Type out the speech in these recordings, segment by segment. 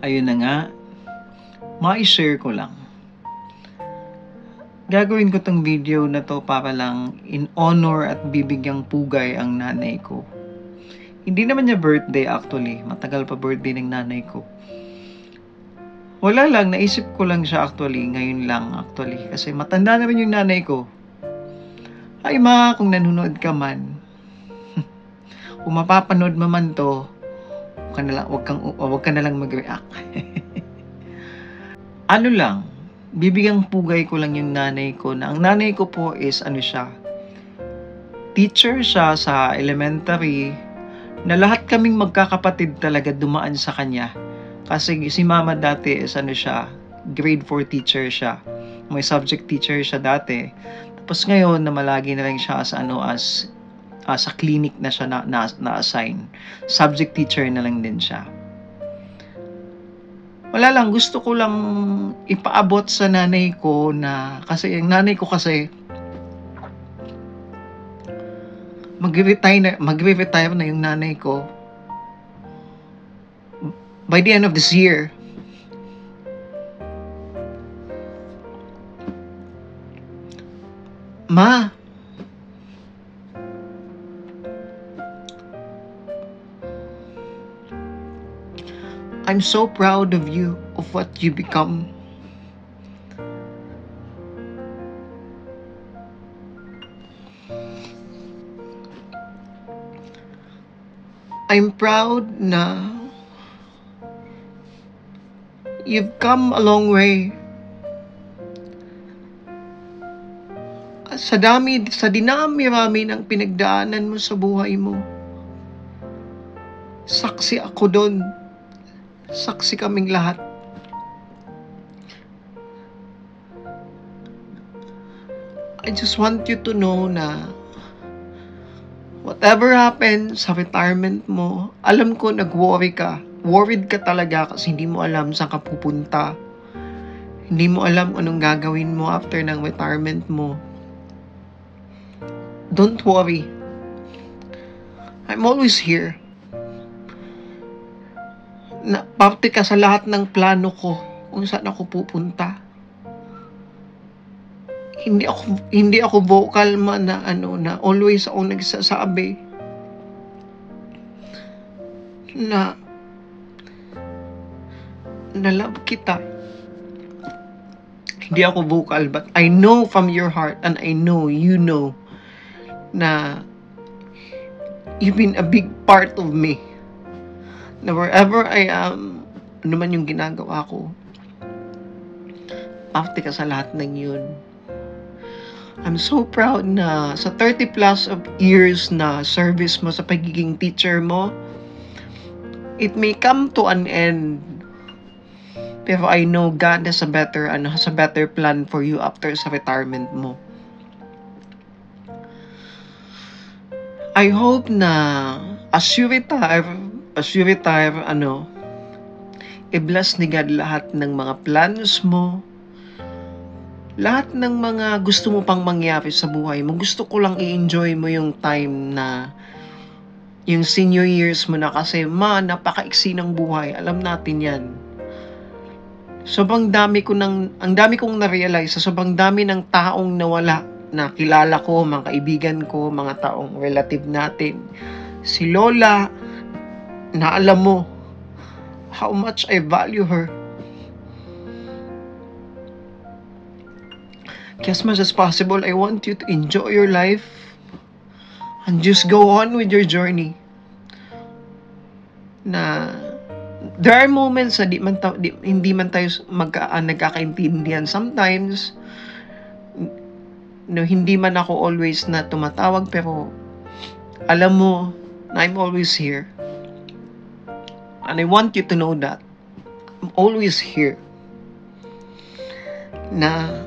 Ayun na nga, mai-share ko lang. Gagawin ko tong video na to para lang in honor at bibigyang pugay ang nanay ko. Hindi naman niya birthday actually, matagal pa birthday ng nanay ko. Wala lang, naisip ko lang siya actually, ngayon lang actually. Kasi matanda na rin yung nanay ko. Ay ma, kung nanonood ka man, kung mapapanood mo man to, wag ka na lang mag-react. Ano lang, bibigyang pugay ko lang yung nanay ko na ang nanay ko po is teacher siya sa elementary na lahat kaming magkakapatid talaga dumaan sa kanya. Kasi si mama dati is grade 4 teacher siya. May subject teacher siya dati. Tapos ngayon namalagi na lang siya sa clinic na siya na-assign. Subject teacher na lang din siya. Wala lang, gusto ko lang ipaabot sa nanay ko na, kasi yung nanay ko kasi magre-retire na yung nanay ko by the end of this year. Ma, I'm so proud of you, of what you become. I'm proud na you've come a long way. Sa dinami-rami ng pinagdaanan mo sa buhay mo, saksi ako doon. Saksi kaming lahat. I just want you to know na whatever happens sa retirement mo, alam ko nag-worry ka. Worried ka talaga kasi hindi mo alam saan ka pupunta. Hindi mo alam anong gagawin mo after ng retirement mo. Don't worry. I'm always here. Parte ka sa lahat ng plano ko kung saan ako pupunta. Hindi ako vocal man na always ako nagsasabi na love kita. Hindi ako vocal, but I know from your heart and I know you know na you've been a big part of me. Na wherever I am, ano man yung ginagawa ko, after ka sa lahat ng yun. I'm so proud na sa 30 plus of years na service mo sa pagiging teacher mo, it may come to an end. Pero I know God has a better plan for you after sa retirement mo. I hope na as you retire, i-bless ni God lahat ng mga plans mo, lahat ng mga gusto mo pang mangyari sa buhay mo. Gusto ko lang i-enjoy mo yung time na yung senior years mo na, kasi napakaiksi ng buhay. Alam natin yan. Ang dami kong na-realize sa sobrang dami ng taong nawala na kilala ko, mga kaibigan ko, mga taong relative natin. Si Lola, na alam mo how much I value her. As much as possible, I want you to enjoy your life and just go on with your journey. Na there are moments na hindi man tayo nagkakaintindihan. Sometimes, hindi man ako always na tumatawag, pero alam mo na I'm always here. And I want you to know that I'm always here. Na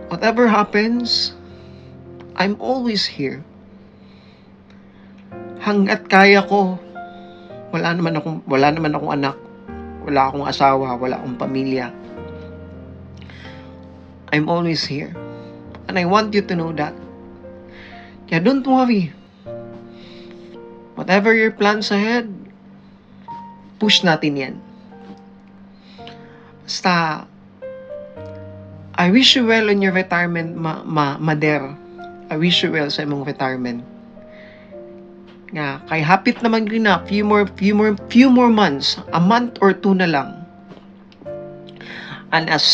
whatever happens, I'm always here. Hanggat kaya ko, wala naman akong anak, wala akong asawa, wala akong pamilya. I'm always here. And I want you to know that. Kaya don't worry. Whatever your plans ahead, push natin yan. Basta, I wish you well on your retirement, Mader. I wish you well sa imong retirement. Nga, kay hapit naman yun na, few more months, a month or two na lang. And as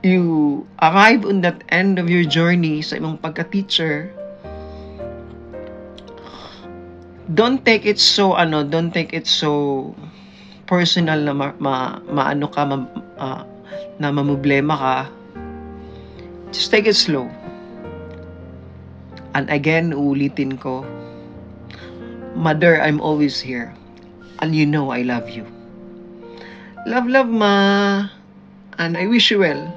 you arrive on that end of your journey sa imong pagka-teacher, don't take it so personal na na mamblema ka. Just take it slow. And again, uulitin ko, Mother, I'm always here. And you know I love you. Love, ma. And I wish you well.